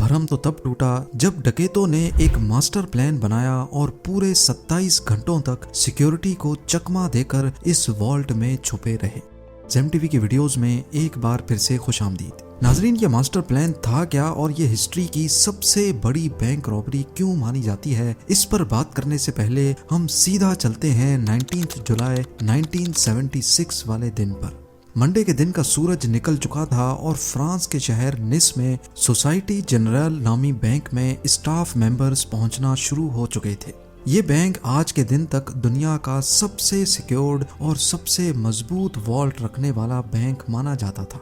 भरम तो तब टूटा जब डकैतों ने एक मास्टर प्लान बनाया और पूरे 27 घंटों तक सिक्योरिटी को चकमा देकर इस वॉल्ट में छुपे रहे। जेम टीवी की वीडियोस में एक बार फिर से खुशामदीद। नाजरीन, ये मास्टर प्लान था क्या और ये हिस्ट्री की सबसे बड़ी बैंक रॉबरी क्यों मानी जाती है, इस पर बात करने से पहले हम सीधा चलते हैं 19 जुलाई 1976 वाले दिन पर। मंडे के दिन का सूरज निकल चुका था और फ्रांस के शहर निस में सोसाइटी जनरल नामी बैंक में स्टाफ मेंबर्स पहुंचना शुरू हो चुके थे। ये बैंक आज के दिन तक दुनिया का सबसे सिक्योर्ड और सबसे मजबूत वॉल्ट रखने वाला बैंक माना जाता था।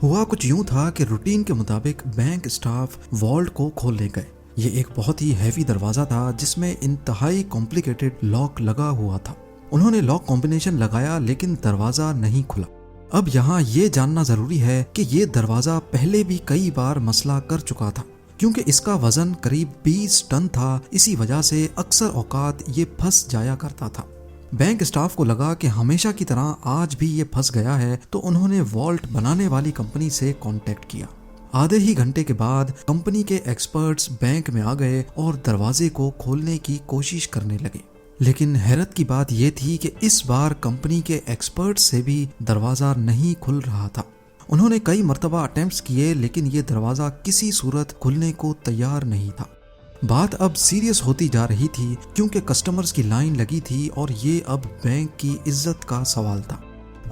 हुआ कुछ यूं था कि रूटीन के मुताबिक बैंक स्टाफ वॉल्ट को खोल ले गए। ये एक बहुत ही हैवी दरवाजा था जिसमें इंतहाई कॉम्प्लिकेटेड लॉक लगा हुआ था। उन्होंने लॉक कॉम्बिनेशन लगाया लेकिन दरवाजा नहीं खुला। अब यहाँ ये जानना जरूरी है कि ये दरवाजा पहले भी कई बार मसला कर चुका था, क्योंकि इसका वजन करीब 20 टन था। इसी वजह से अक्सर औकात ये फंस जाया करता था। बैंक स्टाफ को लगा कि हमेशा की तरह आज भी ये फंस गया है, तो उन्होंने वॉल्ट बनाने वाली कंपनी से कांटेक्ट किया। आधे ही घंटे के बाद कंपनी के एक्सपर्ट्स बैंक में आ गए और दरवाजे को खोलने की कोशिश करने लगे। लेकिन हैरत की बात यह थी कि इस बार कंपनी के एक्सपर्ट से भी दरवाजा नहीं खुल रहा था। उन्होंने कई मर्तबा अटेम्प्ट्स किए लेकिन ये दरवाजा किसी सूरत खुलने को तैयार नहीं था। बात अब सीरियस होती जा रही थी क्योंकि कस्टमर्स की लाइन लगी थी और ये अब बैंक की इज्जत का सवाल था।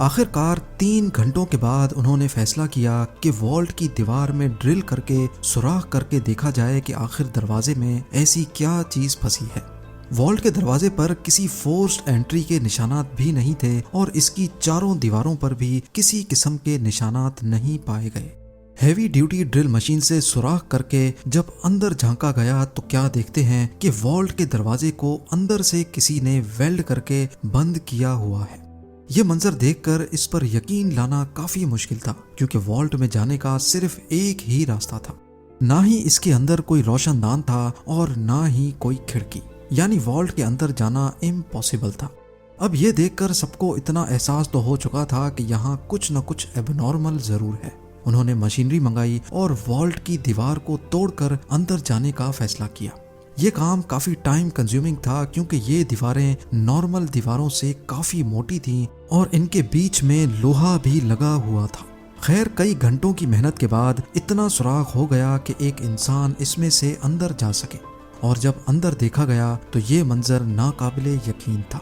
आखिरकार 3 घंटों के बाद उन्होंने फैसला किया कि वॉल्ट की दीवार में ड्रिल करके सुराख करके देखा जाए कि आखिर दरवाजे में ऐसी क्या चीज फंसी है। वॉल्ट के दरवाजे पर किसी फोर्स्ड एंट्री के निशानात भी नहीं थे और इसकी चारों दीवारों पर भी किसी किस्म के निशानात नहीं पाए गए। हैवी ड्यूटी ड्रिल मशीन से सुराख करके जब अंदर झांका गया तो क्या देखते हैं कि वॉल्ट के दरवाजे को अंदर से किसी ने वेल्ड करके बंद किया हुआ है। ये मंजर देखकर इस पर यकीन लाना काफी मुश्किल था, क्योंकि वॉल्ट में जाने का सिर्फ एक ही रास्ता था। ना ही इसके अंदर कोई रोशनदान था और ना ही कोई खिड़की, यानी वॉल्ट के अंदर जाना इम्पॉसिबल था। अब ये देखकर सबको इतना एहसास तो हो चुका था कि यहाँ कुछ न कुछ एबनॉर्मल जरूर है। उन्होंने मशीनरी मंगाई और वॉल्ट की दीवार को तोड़कर अंदर जाने का फैसला किया। ये काम काफी टाइम कंज्यूमिंग था क्योंकि ये दीवारें नॉर्मल दीवारों से काफी मोटी थीं और इनके बीच में लोहा भी लगा हुआ था। खैर, कई घंटों की मेहनत के बाद इतना सुराख हो गया कि एक इंसान इसमें से अंदर जा सके, और जब अंदर देखा गया तो ये मंजर नाकाबिले यकीन था।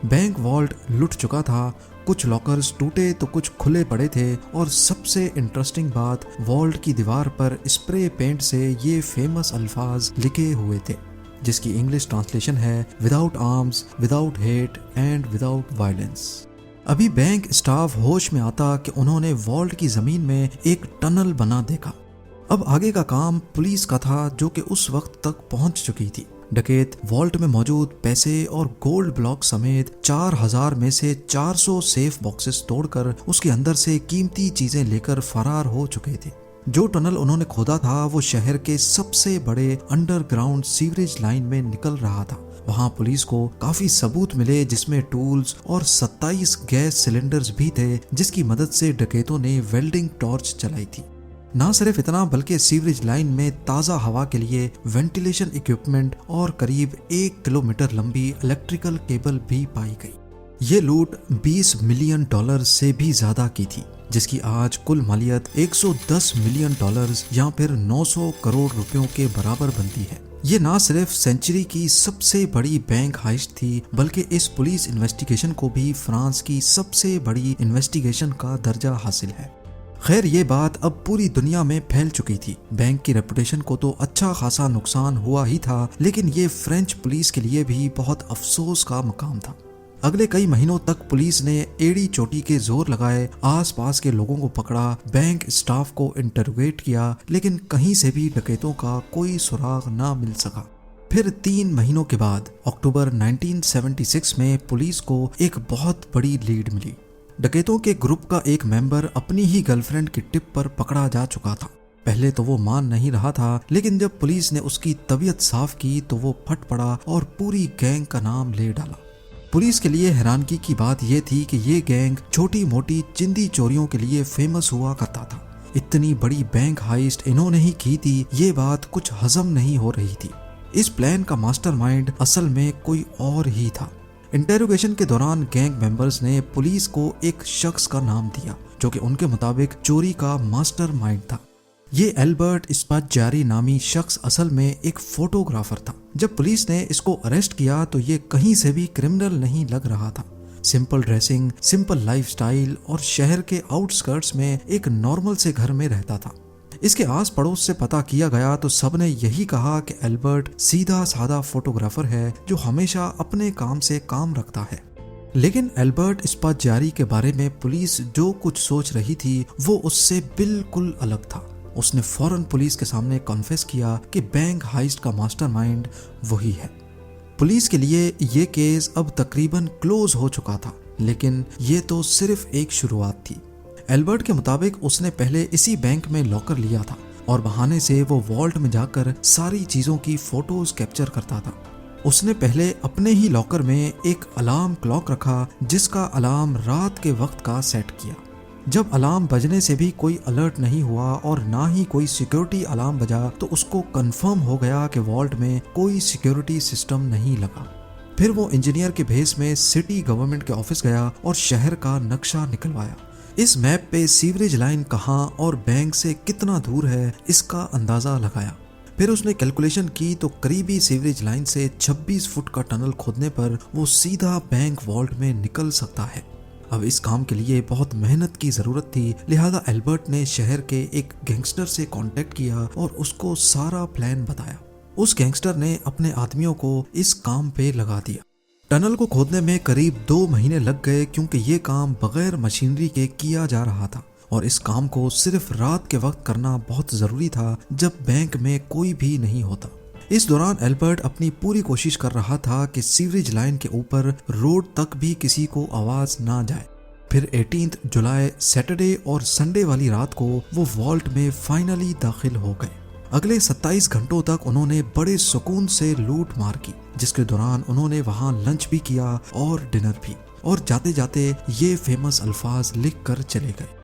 बैंक वॉल्ट लुट चुका था, कुछ लॉकर्स टूटे तो कुछ खुले पड़े थे, और सबसे इंटरेस्टिंग बात, वॉल्ट की दीवार पर स्प्रे पेंट से ये फेमस अल्फाज लिखे हुए थे जिसकी इंग्लिश ट्रांसलेशन है without arms, without hate and without violence. अभी बैंक स्टाफ होश में आता कि उन्होंने वॉल्ट की जमीन में एक टनल बना देखा। अब आगे का काम पुलिस का था जो कि उस वक्त तक पहुंच चुकी थी। डकैत वॉल्ट में मौजूद पैसे और गोल्ड ब्लॉक समेत 4000 में से 400 सेफ बॉक्सेस तोड़कर उसके अंदर से कीमती चीजें लेकर फरार हो चुके थे। जो टनल उन्होंने खोदा था वो शहर के सबसे बड़े अंडरग्राउंड सीवरेज लाइन में निकल रहा था। वहां पुलिस को काफी सबूत मिले जिसमें टूल्स और 27 गैस सिलेंडर्स भी थे जिसकी मदद से डकैतों ने वेल्डिंग टॉर्च चलाई थी। ना सिर्फ इतना बल्कि सीवरेज लाइन में ताज़ा हवा के लिए वेंटिलेशन इक्विपमेंट और करीब 1 किलोमीटर लंबी इलेक्ट्रिकल केबल भी पाई गई। ये लूट $20 मिलियन से भी ज्यादा की थी, जिसकी आज कुल मालियत $110 मिलियन या फिर 900 करोड़ रुपयों के बराबर बनती है। ये ना सिर्फ सेंचुरी की सबसे बड़ी बैंक हाइस्ट थी बल्कि इस पुलिस इन्वेस्टिगेशन को भी फ्रांस की सबसे बड़ी इन्वेस्टिगेशन का दर्जा हासिल है। खैर, ये बात अब पूरी दुनिया में फैल चुकी थी। बैंक की रेपुटेशन को तो अच्छा खासा नुकसान हुआ ही था, लेकिन ये फ्रेंच पुलिस के लिए भी बहुत अफसोस का मकाम था। अगले कई महीनों तक पुलिस ने एड़ी चोटी के जोर लगाए, आसपास के लोगों को पकड़ा, बैंक स्टाफ को इंटरोगेट किया, लेकिन कहीं से भी डकैतों का कोई सुराग ना मिल सका। फिर 3 महीनों के बाद अक्टूबर 1976 में पुलिस को एक बहुत बड़ी लीड मिली। डकैतों के ग्रुप का एक मेंबर अपनी ही गर्लफ्रेंड की टिप पर पकड़ा जा चुका था। पहले तो वो मान नहीं रहा था, लेकिन जब पुलिस ने उसकी तबीयत साफ की तो वो फट पड़ा और पूरी गैंग का नाम ले डाला। पुलिस के लिए हैरानगी की बात यह थी कि ये गैंग छोटी मोटी चिंदी चोरियों के लिए फेमस हुआ करता था। इतनी बड़ी बैंक हाइस्ट इन्होंने ही की थी, ये बात कुछ हजम नहीं हो रही थी। इस प्लान का मास्टरमाइंड असल में कोई और ही था। इंटेरोगेशन के दौरान गैंग मेंबर्स ने पुलिस को एक शख्स का नाम दिया जो कि उनके मुताबिक चोरी का मास्टरमाइंड था। ये एल्बर्ट स्पाज़्ज़ियारी नामी शख्स असल में एक फोटोग्राफर था। जब पुलिस ने इसको अरेस्ट किया तो ये कहीं से भी क्रिमिनल नहीं लग रहा था। सिंपल ड्रेसिंग, सिंपल लाइफस्टाइल और शहर के आउटस्कर्ट्स में एक नॉर्मल से घर में रहता था। इसके आस पड़ोस से पता किया गया तो सबने यही कहा कि एल्बर्ट सीधा साधा फोटोग्राफर है जो हमेशा अपने काम से काम रखता है। लेकिन एल्बर्ट स्पाज़्ज़ियारी के बारे में पुलिस जो कुछ सोच रही थी वो उससे बिल्कुल अलग था। उसने फौरन पुलिस के सामने कॉन्फेस किया कि बैंक हाइस्ट का मास्टरमाइंड वही है। पुलिस के लिए ये केस अब तकरीबन क्लोज हो चुका था, लेकिन ये तो सिर्फ एक शुरुआत थी। एल्बर्ट के मुताबिक उसने पहले इसी बैंक में लॉकर लिया था और बहाने से वो वॉल्ट में जाकर सारी चीजों की फोटोज कैप्चर करता था। उसने पहले अपने ही लॉकर में एक अलार्म क्लॉक रखा जिसका अलार्म रात के वक्त का सेट किया। जब अलार्म बजने से भी कोई अलर्ट नहीं हुआ और ना ही कोई सिक्योरिटी अलार्म बजा तो उसको कंफर्म हो गया कि वॉल्ट में कोई सिक्योरिटी सिस्टम नहीं लगा। फिर वो इंजीनियर के भेस में सिटी गवर्नमेंट के ऑफिस गया और शहर का नक्शा निकलवाया। इस मैप पे सीवरेज लाइन कहाँ और बैंक से कितना दूर है इसका अंदाजा लगाया। फिर उसने कैलकुलेशन की तो करीबी सीवरेज लाइन से 26 फुट का टनल खोदने पर वो सीधा बैंक वॉल्ट में निकल सकता है। अब इस काम के लिए बहुत मेहनत की जरूरत थी, लिहाजा एल्बर्ट ने शहर के एक गैंगस्टर से कांटेक्ट किया और उसको सारा प्लान बताया। उस गैंगस्टर ने अपने आदमियों को इस काम पे लगा दिया। टनल को खोदने में करीब 2 महीने लग गए क्योंकि ये काम बगैर मशीनरी के किया जा रहा था और इस काम को सिर्फ रात के वक्त करना बहुत जरूरी था जब बैंक में कोई भी नहीं होता। इस दौरान एल्बर्ट अपनी पूरी कोशिश कर रहा था कि सीवरेज लाइन के ऊपर रोड तक भी किसी को आवाज ना जाए। फिर 18 जुलाई सैटरडे और संडे वाली रात को वो वॉल्ट में फाइनली दाखिल हो गए। अगले 27 घंटों तक उन्होंने बड़े सुकून से लूट मार की, जिसके दौरान उन्होंने वहां लंच भी किया और डिनर भी, और जाते जाते ये फेमस अल्फाज लिख कर चले गए।